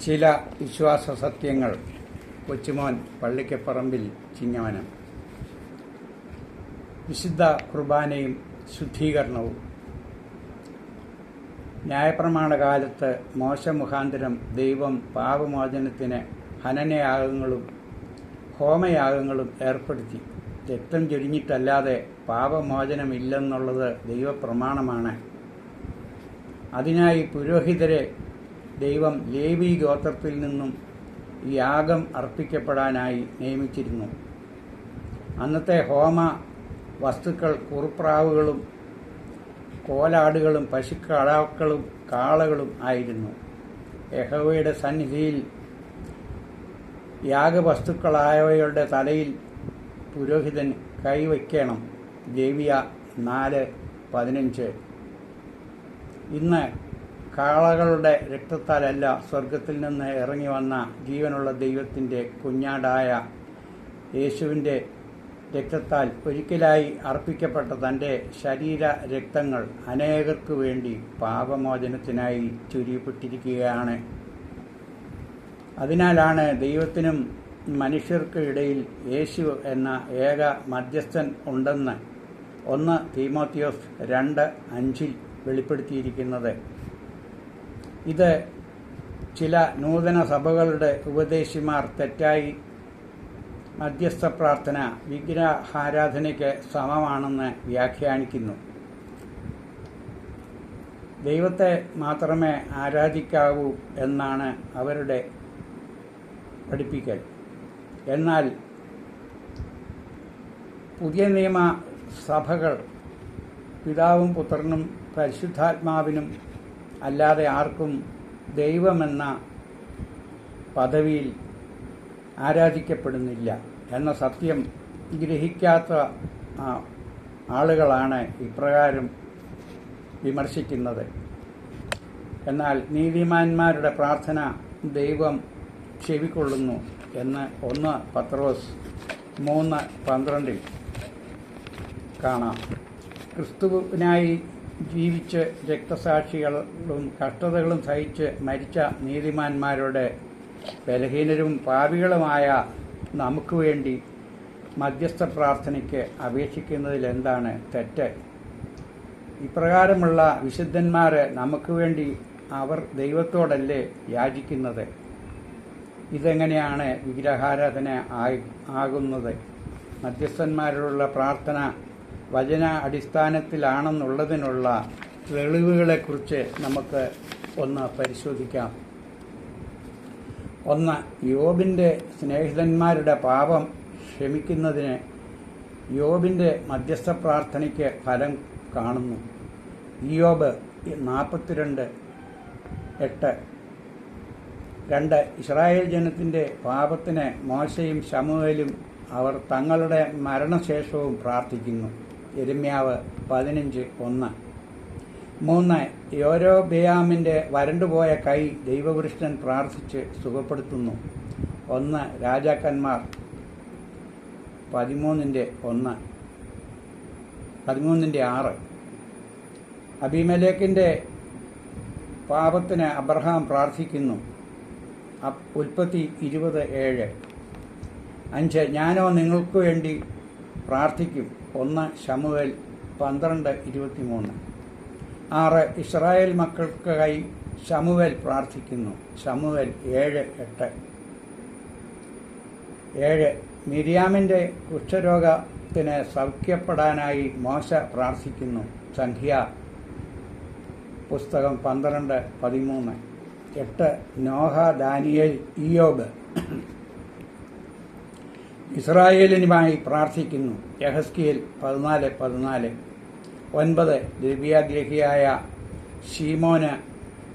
ചില വിശ്വാസ സത്യങ്ങൾ. കൊച്ചുമോൻ പള്ളിക്കപ്പറമ്പിൽ ചിങ്ങവനം. വിശുദ്ധ കുർബാനയും ശുദ്ധീകരണവും. ന്യായപ്രമാണ കാലത്ത് മോശ മുഖാന്തരം ദൈവം പാപമോചനത്തിന് ഹനനയാഗങ്ങളും ഹോമയാഗങ്ങളും ഏർപ്പെടുത്തി. രക്തം ചൊരിഞ്ഞിട്ടല്ലാതെ പാപമോചനമില്ലെന്നുള്ളത് ദൈവപ്രമാണമാണ്. അതിനായി പുരോഹിതരെ ദൈവം ലേവി ഗോത്രത്തിൽ നിന്നും യാഗം അർപ്പിക്കപ്പെടാനായി നിയമിച്ചിരുന്നു. അന്നത്തെ ഹോമ വസ്തുക്കൾ കുറുപ്രാവുകളും കോലാടുകളും പശുക്കളാക്കളും കാളകളും ആയിരുന്നു. യഹോവയുടെ സന്നിധിയിൽ യാഗവസ്തുക്കളായവയുടെ തലയിൽ പുരോഹിതൻ കൈവയ്ക്കണം. ലേവ്യ 4:15. ഇന്ന് കാളകളുടെ രക്തത്താലല്ല, സ്വർഗത്തിൽ നിന്ന് ഇറങ്ങി വന്ന ജീവനുള്ള ദൈവത്തിൻ്റെ കുഞ്ഞാടായ യേശുവിൻ്റെ രക്തത്താൽ ഒരിക്കലായി അർപ്പിക്കപ്പെട്ട തൻ്റെ ശരീര രക്തങ്ങൾ അനേകർക്കു വേണ്ടി പാപമോചനത്തിനായി ചൊരിയപ്പെട്ടിരിക്കുകയാണ്. അതിനാലാണ് ദൈവത്തിനും മനുഷ്യർക്ക് ഇടയിൽ യേശു എന്ന ഏക മധ്യസ്ഥൻ ഉണ്ടെന്ന് 1 തീമോത്തിയോസ് 2:5 വെളിപ്പെടുത്തിയിരിക്കുന്നത്. ഇത് ചില നൂതന സഭകളുടെ ഉപദേശിമാർ തെറ്റായി മധ്യസ്ഥ പ്രാർത്ഥന വിഗ്രഹാരാധനയ്ക്ക് സമമാണെന്ന് വ്യാഖ്യാനിക്കുന്നു. ദൈവത്തെ മാത്രമേ ആരാധിക്കാവൂ എന്നാണ് അവരുടെ പഠിപ്പിക്കൽ. എന്നാൽ പുതിയ നിയമ സഭകൾ പിതാവും പുത്രനും പരിശുദ്ധാത്മാവിനും അല്ലാതെ ആർക്കും ദൈവമെന്ന പദവിയിൽ ആരാധിക്കപ്പെടുന്നില്ല എന്ന സത്യം ഗ്രഹിക്കാത്ത ആളുകളാണ് ഇപ്രകാരം വിമർശിക്കുന്നത്. എന്നാൽ നീതിമാന്മാരുടെ പ്രാർത്ഥന ദൈവം ചെവിക്കൊള്ളുന്നു എന്ന് 1 പത്രോസ് 3:12 കാണാം. ക്രിസ്തുവിനായി ജീവിച്ച് രക്തസാക്ഷികളും കഷ്ടതകളും സഹിച്ച് മരിച്ച നീതിമാന്മാരുടെ ബലഹീനരും പാപികളുമായ നമുക്ക് വേണ്ടി മധ്യസ്ഥ പ്രാർത്ഥനയ്ക്ക് അപേക്ഷിക്കുന്നതിൽ എന്താണ് തെറ്റ്? ഇപ്രകാരമുള്ള വിശുദ്ധന്മാർ നമുക്ക് വേണ്ടി അവർ ദൈവത്തോടല്ലേ യാചിക്കുന്നത്? ഇതെങ്ങനെയാണ് വിഗ്രഹാരാധന ആകുന്നത്? മധ്യസ്ഥന്മാരോടുള്ള പ്രാർത്ഥന വചന അടിസ്ഥാനത്തിലാണെന്നുള്ളതിനുള്ള തെളിവുകളെക്കുറിച്ച് നമുക്ക് ഒന്ന് പരിശോധിക്കാം. 1. യോബിൻ്റെ സ്നേഹിതന്മാരുടെ പാപം ക്ഷമിക്കുന്നതിന് യോബിൻ്റെ മധ്യസ്ഥ പ്രാർത്ഥനയ്ക്ക് ഫലം കാണുന്നു. ഇയ്യോബ് 42:8. 2. ഇസ്രായേൽ ജനത്തിൻ്റെ പാപത്തിന് മോശയും ശമൂവേലും അവർ തങ്ങളുടെ മരണശേഷവും പ്രാർത്ഥിക്കുന്നു. യിരെമ്യാവ് 15:1. 3. യൊരോബെയാമിൻ്റെ വരണ്ടുപോയ കൈ ദൈവപുരുഷൻ പ്രാർത്ഥിച്ച് സുഖപ്പെടുത്തുന്നു. 1 രാജാക്കന്മാർ 13:6. അബീമേലെക്കിൻ്റെ പാപത്തിന് അബ്രഹാം പ്രാർത്ഥിക്കുന്നു. ഉൽപ്പത്തി 20:7. 5. ഞാനോ നിങ്ങൾക്ക് വേണ്ടി പ്രാർത്ഥിക്കും. 1 ശമൂവേൽ 12:23. 6. ഇസ്രായേൽ മക്കൾക്കായി ശമൂവേൽ പ്രാർത്ഥിക്കുന്നു. ശമൂവേൽ 7:8. 7. മിര്യാമിൻ്റെ കുഷ്ഠരോഗത്തിന് സൗഖ്യപ്പെടാനായി മോശ പ്രാർത്ഥിക്കുന്നു. സംഖ്യ പുസ്തകം 12:13. 8. നോഹ, ദാനിയേൽ, ഇയ്യോബ് ഇസ്രായേലിനുമായി പ്രാർത്ഥിക്കുന്നു. യെഹെസ്കേൽ 14:14. 9. ദ്രവ്യാഗ്രഹിയായ ശീമോന്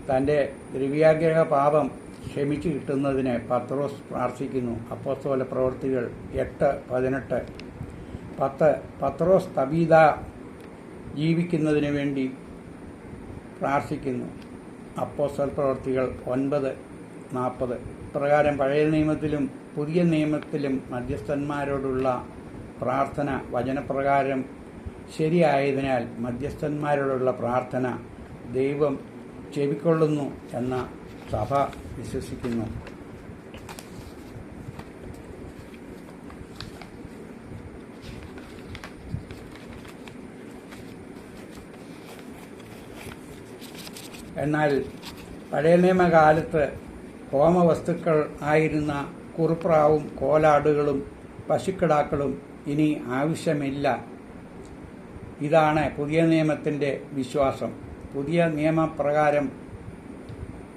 തൻ്റെ ദ്രവ്യാഗ്രഹ പാപം ക്ഷമിച്ചു കിട്ടുന്നതിന് പത്രോസ് പ്രാർത്ഥിക്കുന്നു. അപ്പോസ്തല പ്രവൃത്തികൾ 8:18. 10. പത്രോസ് തബീത ജീവിക്കുന്നതിന് വേണ്ടി പ്രാർത്ഥിക്കുന്നു. അപ്പോസ്തല പ്രവൃത്തികൾ 9:40. പ്രകാരം പഴയ നിയമത്തിലും പുതിയ നിയമത്തിലും മധ്യസ്ഥന്മാരോടുള്ള പ്രാർത്ഥന വചനപ്രകാരം ശരിയായതിനാൽ മധ്യസ്ഥന്മാരോടുള്ള പ്രാർത്ഥന ദൈവം ചെവിക്കൊള്ളുന്നു എന്ന സഭ വിശ്വസിക്കുന്നു. എന്നാൽ പഴയ നിയമകാലത്ത് ഹോമവസ്തുക്കൾ ആയിരുന്ന കുറുപ്രാവും കോലാടുകളും പശുക്കിടാക്കളും ഇനി ആവശ്യമില്ല. ഇതാണ് പുതിയ നിയമത്തിൻ്റെ വിശ്വാസം. പുതിയ നിയമപ്രകാരം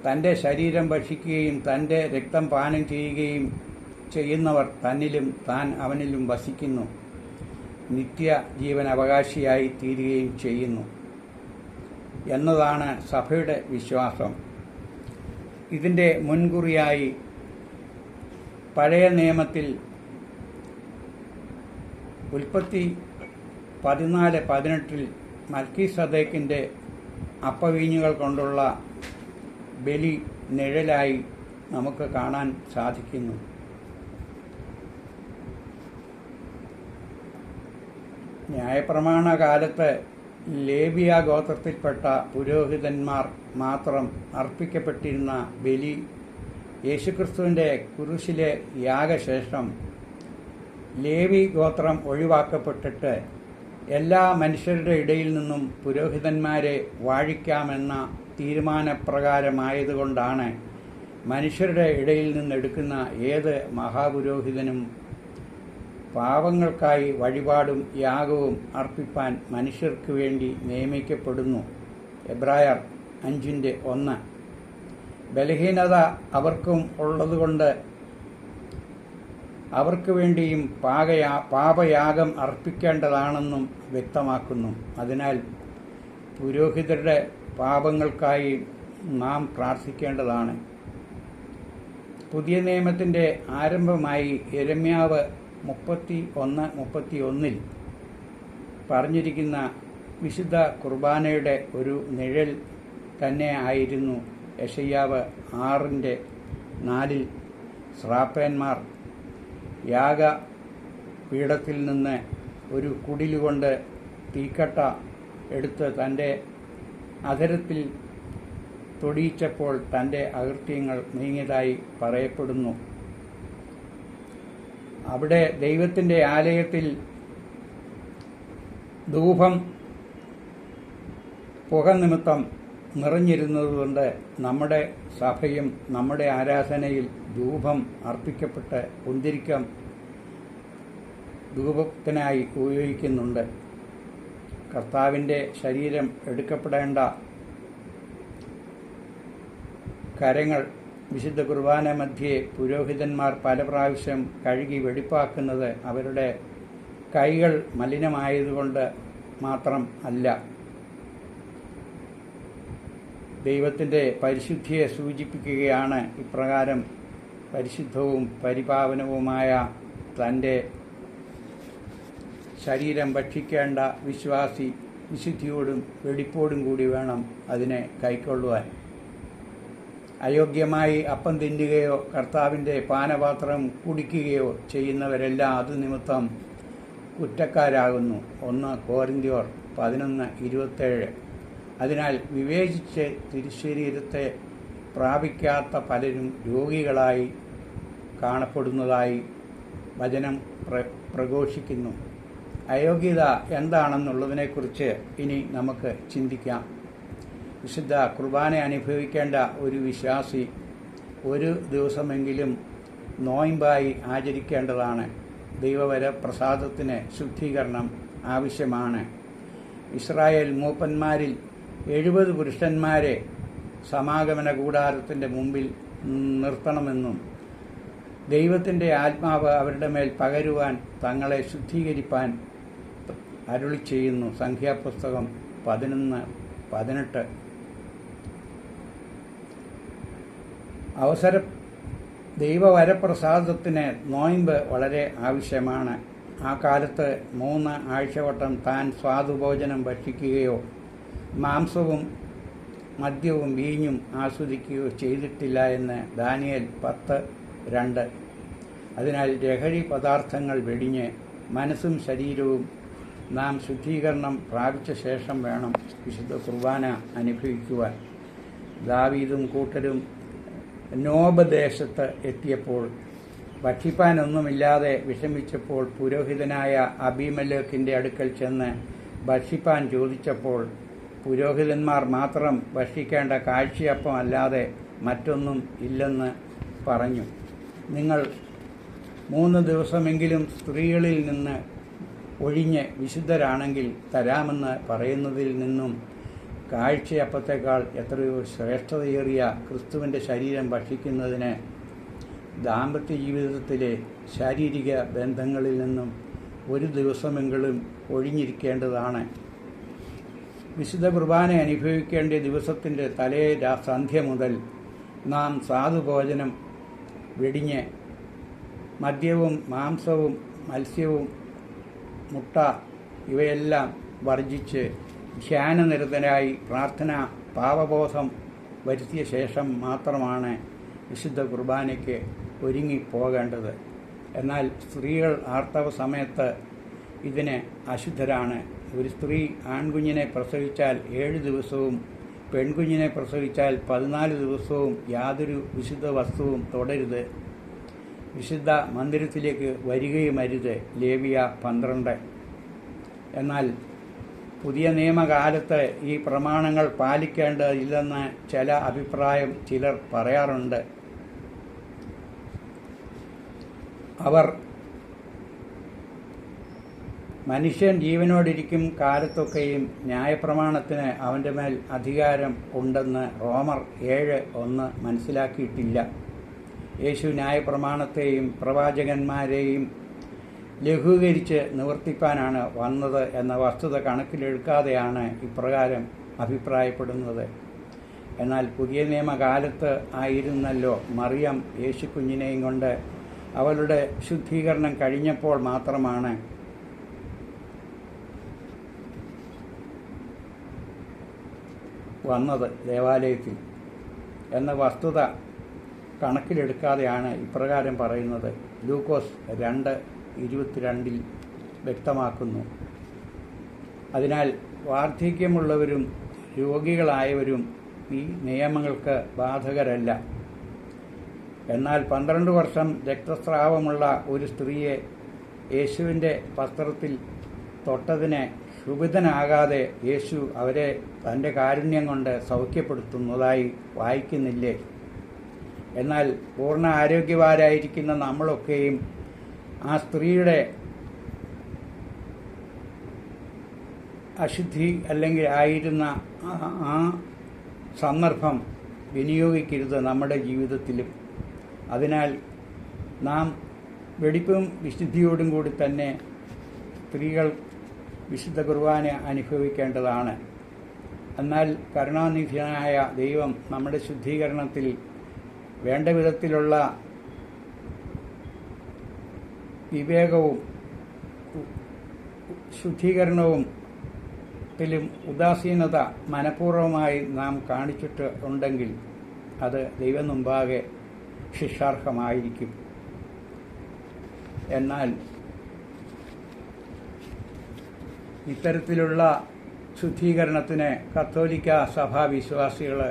തൻ്റെ ശരീരം ഭക്ഷിക്കുകയും തൻ്റെ രക്തം പാനം ചെയ്യുകയും ചെയ്യുന്നവർ തന്നിലും താൻ അവനിലും വസിക്കുന്നു, നിത്യ ജീവൻ അവകാശിയായി തീരുകയും ചെയ്യുന്നു എന്നതാണ് സഭയുടെ വിശ്വാസം. ഇതിൻ്റെ മുൻകുറിയായി പഴയ നിയമത്തിൽ ഉൽപ്പത്തി 14:18 മൽക്കീസദേക്കിൻ്റെ അപ്പവീഞ്ഞുകൾ കൊണ്ടുള്ള ബലി നിഴലായി നമുക്ക് കാണാൻ സാധിക്കുന്നു. ന്യായപ്രമാണ കാലത്ത് ലേവിയ ഗോത്രത്തിൽപ്പെട്ട പുരോഹിതന്മാർ മാത്രം അർപ്പിക്കപ്പെട്ടിരുന്ന ബലി യേശുക്രിസ്തുവിൻ്റെ കുരിശിലെ യാഗശേഷം ലേവി ഗോത്രം ഒഴിവാക്കപ്പെട്ടിട്ട് എല്ലാ മനുഷ്യരുടെ ഇടയിൽ നിന്നും പുരോഹിതന്മാരെ വാഴിക്കാമെന്ന തീരുമാനപ്രകാരമായതുകൊണ്ടാണ് മനുഷ്യരുടെ ഇടയിൽ നിന്നെടുക്കുന്ന ഏത് മഹാപുരോഹിതനും പാവങ്ങൾക്കായി വഴിപാടും യാഗവും അർപ്പിപ്പാൻ മനുഷ്യർക്ക് വേണ്ടി നിയമിക്കപ്പെടുന്നു. എബ്രായർ 5:1. ബലഹീനത അവർക്കും ഉള്ളതുകൊണ്ട് അവർക്ക് വേണ്ടിയും പാപയാഗം അർപ്പിക്കേണ്ടതാണെന്നും വ്യക്തമാക്കുന്നു. അതിനാൽ പുരോഹിതരുടെ പാപങ്ങൾക്കായി നാം പ്രാർത്ഥിക്കേണ്ടതാണ്. പുതിയ നിയമത്തിൻ്റെ ആരംഭമായി യെരമ്യാവ് 31:31 പറഞ്ഞിരിക്കുന്ന വിശുദ്ധ കുർബാനയുടെ ഒരു നിഴൽ തന്നെ ആയിരുന്നു യെശയ്യാവ് 6:4 ശ്രാപ്പന്മാർ യാഗപീഠത്തിൽ നിന്ന് ഒരു കുടിലുകൊണ്ട് തീക്കട്ട എടുത്ത് തൻ്റെ അധരത്തിൽ തൊടിയിച്ചപ്പോൾ തൻ്റെ അകൃത്യങ്ങൾ നീങ്ങിയതായി പറയപ്പെടുന്നു. അവിടെ ദൈവത്തിൻ്റെ ആലയത്തിൽ ധൂപം പുക നിമിത്തം നിറഞ്ഞിരുന്നതുകൊണ്ട് നമ്മുടെ സഭയും നമ്മുടെ ആരാധനയിൽ ധൂപം അർപ്പിക്കപ്പെട്ട് കുന്തിരിക്കം ധൂപത്തിനായി ഉപയോഗിക്കുന്നുണ്ട്. കർത്താവിൻ്റെ ശരീരം എടുക്കപ്പെടേണ്ട കരങ്ങൾ വിശുദ്ധ കുർബാന മധ്യേ പുരോഹിതന്മാർ പല പ്രാവശ്യം കഴുകി വെടിപ്പാക്കുന്നത് അവരുടെ കൈകൾ മലിനമായതുകൊണ്ട് മാത്രം അല്ല, ദൈവത്തിൻ്റെ പരിശുദ്ധിയെ സൂചിപ്പിക്കുകയാണ്. ഇപ്രകാരം പരിശുദ്ധവും പരിപാവനവുമായ തൻ്റെ ശരീരം ഭക്ഷിക്കേണ്ട വിശ്വാസി വിശുദ്ധിയോടും വെടിപ്പോടും കൂടി വേണം അതിനെ കൈക്കൊള്ളുവാൻ. അയോഗ്യമായി അപ്പം തിന്നുകയോ കർത്താവിൻ്റെ പാനപാത്രം കുടിക്കുകയോ ചെയ്യുന്നവരെല്ലാം അതുനിമിത്തം കുറ്റക്കാരാകുന്നു. 1 കോരിന്ത്യർ 11:27. അതിനാൽ വിവേചിച്ച് തിരുശരീരത്തെ പ്രാപിക്കാത്ത പലരും രോഗികളായി കാണപ്പെടുന്നതായി വചനം പ്രഘോഷിക്കുന്നു. അയോഗ്യത എന്താണെന്നുള്ളതിനെക്കുറിച്ച് ഇനി നമുക്ക് ചിന്തിക്കാം. വിശുദ്ധ കുർബാന അനുഭവിക്കേണ്ട ഒരു വിശ്വാസി ഒരു ദിവസമെങ്കിലും നോയമ്പായി ആചരിക്കേണ്ടതാണ്. ദൈവവരപ്രസാദത്തിന് ശുദ്ധീകരണം ആവശ്യമാണ്. ഇസ്രായേൽ മൂപ്പന്മാരിൽ 70 പുരുഷന്മാരെ സമാഗമന കൂടാരത്തിൻ്റെ മുമ്പിൽ നിർത്തണമെന്നും ദൈവത്തിൻ്റെ ആത്മാവ് അവരുടെ മേൽ പകരുവാൻ തങ്ങളെ ശുദ്ധീകരിപ്പാൻ അരുളി ചെയ്യുന്നു. സംഖ്യാപുസ്തകം 11:18. ദൈവവരപ്രസാദത്തിന് നോയമ്പ് വളരെ ആവശ്യമാണ്. ആ കാലത്ത് 3 ആഴ്ചവട്ടം താൻ സ്വാദുഭോജനം ഭക്ഷിക്കുകയോ മാംസവും മദ്യവും വീഞ്ഞും ആസ്വദിക്കുകയോ ചെയ്തിട്ടില്ല എന്ന് ദാനിയേൽ 10:2. അതിനാൽ ലഹരി പദാർത്ഥങ്ങൾ വെടിഞ്ഞ് മനസ്സും ശരീരവും നാം ശുദ്ധീകരണം പ്രാപിച്ച ശേഷം വേണം വിശുദ്ധ കുർബാന അനുഭവിക്കുവാൻ. ദാവീദും കൂട്ടരും നോബ് ദേശത്ത് എത്തിയപ്പോൾ ഭക്ഷിപ്പാനൊന്നുമില്ലാതെ വിഷമിച്ചപ്പോൾ പുരോഹിതനായ അബീമേലെക്കിന്റെ അടുക്കൽ ചെന്ന് ഭക്ഷിപ്പാൻ ചോദിച്ചപ്പോൾ പുരോഹിതന്മാർ മാത്രം ഭക്ഷിക്കേണ്ട കാഴ്ചയപ്പം അല്ലാതെ മറ്റൊന്നും ഇല്ലെന്ന് പറഞ്ഞു. നിങ്ങൾ 3 ദിവസമെങ്കിലും സ്ത്രീകളിൽ നിന്ന് ഒഴിഞ്ഞ് വിശുദ്ധരാണെങ്കിൽ തരാമെന്ന് പറയുന്നതിൽ നിന്നും കാഴ്ചയപ്പത്തേക്കാൾ എത്രയോ ശ്രേഷ്ഠതയേറിയ ക്രിസ്തുവിൻ്റെ ശരീരം ഭക്ഷിക്കുന്നതിന് ദാമ്പത്യ ജീവിതത്തിലെ ശാരീരിക ബന്ധങ്ങളിൽ നിന്നും 1 ദിവസമെങ്കിലും ഒഴിഞ്ഞിരിക്കേണ്ടതാണ്. വിശുദ്ധ കുർബാന അനുഭവിക്കേണ്ട ദിവസത്തിൻ്റെ തലേ സന്ധ്യ മുതൽ നാം സാധുഭോജനം വെടിഞ്ഞ് മദ്യവും മാംസവും മത്സ്യവും മുട്ട ഇവയെല്ലാം വർജിച്ച് ധ്യാനനിരതരായി പ്രാർത്ഥന പാപബോധം വരുത്തിയ ശേഷം മാത്രമാണ് വിശുദ്ധ കുർബാനയ്ക്ക് ഒരുങ്ങിപ്പോകേണ്ടത്. എന്നാൽ സ്ത്രീകൾ ആർത്തവ സമയത്ത് ഇതിന് അശുദ്ധരാണ്. ഒരു സ്ത്രീ ആൺകുഞ്ഞിനെ പ്രസവിച്ചാൽ 7 ദിവസവും പെൺകുഞ്ഞിനെ പ്രസവിച്ചാൽ 14 ദിവസവും യാതൊരു വിശുദ്ധ വസ്തുവും തൊടരുത്. വിശുദ്ധ മന്ദിരത്തിലേക്ക് വരികയുമരുത്. ലേവ്യ 12. എന്നാൽ പുതിയ നിയമകാലത്ത് ഈ പ്രമാണങ്ങൾ പാലിക്കേണ്ടതില്ലെന്ന് ചില അഭിപ്രായം ചിലർ പറയാറുണ്ട്. അവർ മനുഷ്യൻ ജീവനോടിരിക്കും കാലത്തൊക്കെയും ന്യായപ്രമാണത്തിന് അവൻ്റെ മേൽ അധികാരം ഉണ്ടെന്ന് റോമർ 7:1 മനസ്സിലാക്കിയിട്ടില്ല. യേശു ന്യായപ്രമാണത്തെയും പ്രവാചകന്മാരെയും ലഘൂകരിച്ച് നിവർത്തിപ്പാനാണ് വന്നത് എന്ന വസ്തുത കണക്കിലെടുക്കാതെയാണ് ഇപ്രകാരം അഭിപ്രായപ്പെടുന്നത്. എന്നാൽ പുതിയ നിയമകാലത്ത് ആയിരുന്നല്ലോ മറിയം യേശുക്കുഞ്ഞിനെയും കൊണ്ട് അവളുടെ ശുദ്ധീകരണം കഴിഞ്ഞപ്പോൾ മാത്രമാണ് വന്നത് ദേവാലയത്തിൽ എന്ന വസ്തുത കണക്കിലെടുക്കാതെയാണ് ഇപ്രകാരം പറയുന്നത്. ലൂക്കോസ് 2:22 വ്യക്തമാക്കുന്നു. അതിനാൽ വാർദ്ധക്യമുള്ളവരും രോഗികളായവരും ഈ നിയമങ്ങൾക്ക് ബാധകരല്ല. എന്നാൽ 12 വർഷം രക്തസ്രാവമുള്ള ഒരു സ്ത്രീയെ യേശുവിൻ്റെ വസ്ത്രത്തിൽ തൊട്ടതിന് ക്ഷുഭിതനാകാതെ യേശു അവരെ തൻ്റെ കാരുണ്യം കൊണ്ട് സൗഖ്യപ്പെടുത്തുന്നതായി വായിക്കുന്നില്ലേ? എന്നാൽ പൂർണ്ണ ആരോഗ്യവാരായിരിക്കുന്ന നമ്മളൊക്കെയും ആ സ്ത്രീയുടെ അശുദ്ധി അല്ലെങ്കിൽ ആയിരുന്ന ആ സന്ദർഭം വിനിയോഗിക്കരുത് നമ്മുടെ ജീവിതത്തിലും. അതിനാൽ നാം വെടിപ്പും വിശുദ്ധിയോടും കൂടി തന്നെ സ്ത്രീകൾ വിശുദ്ധ കുർബാന അനുഭവിക്കേണ്ടതാണ്. എന്നാൽ കരുണാനിധിയായ ദൈവം നമ്മുടെ ശുദ്ധീകരണത്തിൽ വേണ്ട വിധത്തിലുള്ള വിവേകവും ശുദ്ധീകരണവും ത്തിലും ഉദാസീനത മനഃപൂർവ്വമായി നാം കാണിച്ചിട്ട് ഉണ്ടെങ്കിൽ അത് ദൈവം മുമ്പാകെ ശിക്ഷാർഹമായിരിക്കും. എന്നാൽ ഇത്തരത്തിലുള്ള ശുദ്ധീകരണത്തിന് കത്തോലിക്ക സഭാ വിശ്വാസികൾ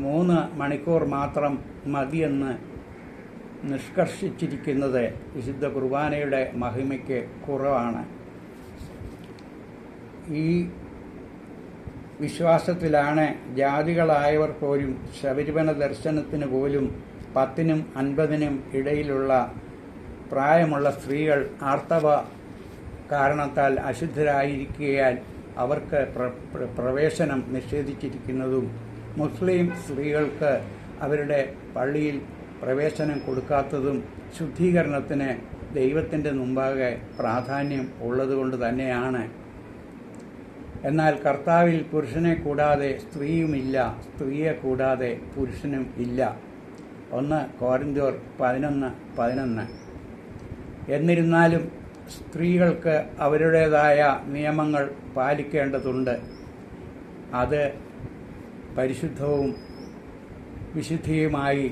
3 മണിക്കൂർ മാത്രം മതിയെന്ന് നിഷ്കർഷിച്ചിരിക്കുന്നത് വിശുദ്ധ കുർബാനയുടെ മഹിമയ്ക്ക് കുറവാണ്. ഈ വിശ്വാസത്തിലാണ് ജാതികളായവർ പോലും ശബരിമല ദർശനത്തിന് പോലും 10-നും 50-നും ഇടയിലുള്ള പ്രായമുള്ള സ്ത്രീകൾ ആർത്തവ കാരണത്താൽ അശുദ്ധരായിരിക്കയാൽ അവർക്ക് പ്രവേശനം നിഷേധിച്ചിരിക്കുന്നതും മുസ്ലിം സ്ത്രീകൾക്ക് അവരുടെ പള്ളിയിൽ പ്രവേശനം കൊടുക്കാത്തതും ശുദ്ധീകരണത്തിന് ദൈവത്തിൻ്റെ മുമ്പാകെ പ്രാധാന്യം ഉള്ളതുകൊണ്ട് തന്നെയാണ്. എന്നാൽ കർത്താവിൽ പുരുഷനെ കൂടാതെ സ്ത്രീയുമില്ല, സ്ത്രീയെ കൂടാതെ പുരുഷനും ഇല്ല. 1 കൊരിന്ത്യർ 11:11. എന്നിരുന്നാലും സ്ത്രീകൾക്ക് അവരുടേതായ നിയമങ്ങൾ പാലിക്കേണ്ടതുണ്ട്. അത് പരിശുദ്ധവും വിശുദ്ധിയുമായി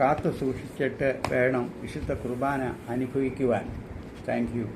കാത്തു സൂക്ഷിച്ചിട്ട് വേണം വിശുദ്ധ കുർബാന അനുഭവിക്കുവാൻ. Thank you.